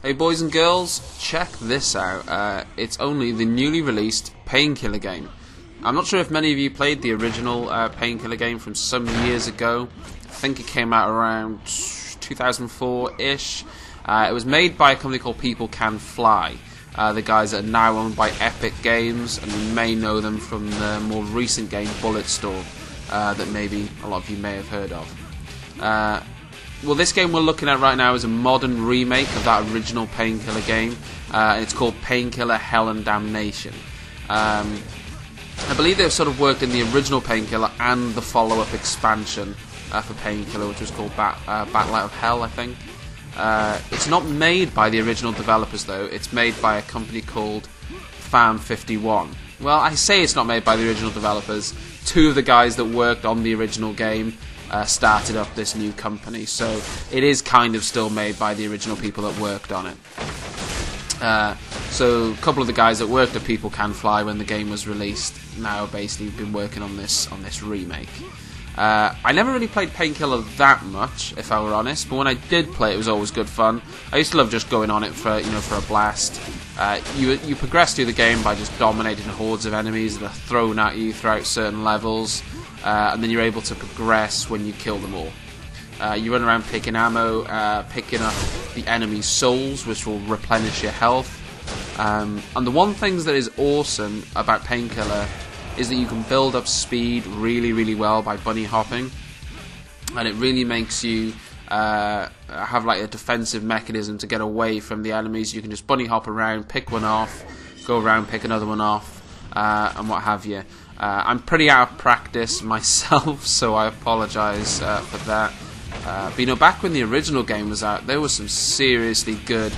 Hey boys and girls, check this out. It's only the newly released Painkiller game. I'm not sure if many of you played the original Painkiller game from some years ago. I think it came out around 2004-ish. It was made by a company called People Can Fly. The guys that are now owned by Epic Games, and you may know them from the more recent game Bulletstorm, that maybe a lot of you may have heard of. Well, this game we're looking at right now is a modern remake of that original Painkiller game. It's called Painkiller Hell and Damnation. I believe they've sort of worked in the original Painkiller and the follow-up expansion for Painkiller, which was called Battle Out of Hell, I think. It's not made by the original developers, though. It's made by a company called Fan 51. Well, I say it's not made by the original developers. Two of the guys that worked on the original game started up this new company, so it is kind of still made by the original people that worked on it. So a couple of the guys that worked at People Can Fly when the game was released now basically been working on this remake. I never really played Painkiller that much, if I were honest, but when I did play it was always good fun. I used to love just going on it for a blast. You progress through the game by just dominating hordes of enemies that are thrown at you throughout certain levels, and then you're able to progress when you kill them all. You run around picking ammo, picking up the enemy's souls, which will replenish your health. And the one thing that is awesome about Painkiller is that you can build up speed really, really well by bunny hopping, and it really makes you have like a defensive mechanism to get away from the enemies. You can just bunny hop around, pick one off, go around, pick another one off, and what have you. I'm pretty out of practice myself, so I apologise for that. But back when the original game was out, there were some seriously good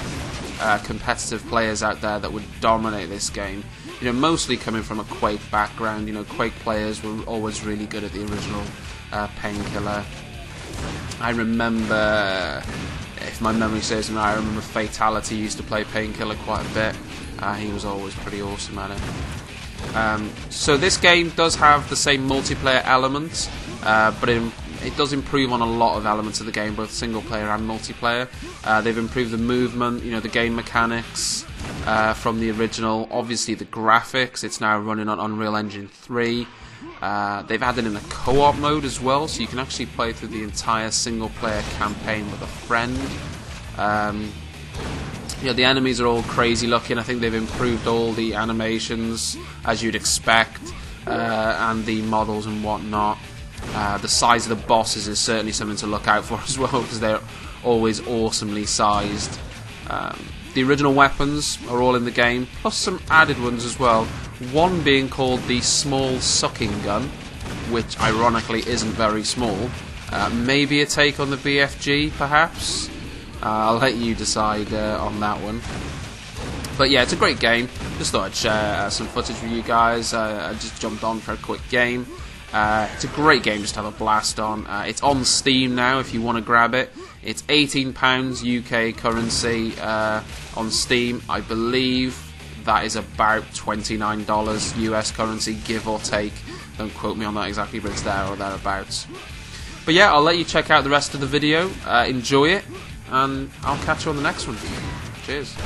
competitive players out there that would dominate this game. Mostly coming from a Quake background. Quake players were always really good at the original Painkiller. I remember, if my memory serves me right, I remember Fatality used to play Painkiller quite a bit. He was always pretty awesome at it. So this game does have the same multiplayer elements, but it does improve on a lot of elements of the game, both single player and multiplayer. They've improved the movement, the game mechanics from the original. Obviously the graphics, it's now running on Unreal Engine 3. They've added in a co-op mode as well, so you can actually play through the entire single player campaign with a friend. The enemies are all crazy looking. I think they've improved all the animations as you'd expect, and the models and whatnot. The size of the bosses is certainly something to look out for as well, because they're always awesomely sized. The original weapons are all in the game, plus some added ones as well. One being called the Small Sucking Gun, which ironically isn't very small. Maybe a take on the BFG, perhaps? I'll let you decide on that one. But yeah, it's a great game. Just thought I'd share some footage with you guys. I just jumped on for a quick game. It's a great game just to have a blast on. It's on Steam now if you want to grab it. It's £18 UK currency on Steam. I believe that is about $29 US currency, give or take. Don't quote me on that exactly, but it's there or thereabouts. But yeah, I'll let you check out the rest of the video. Enjoy it, and I'll catch you on the next one. Cheers.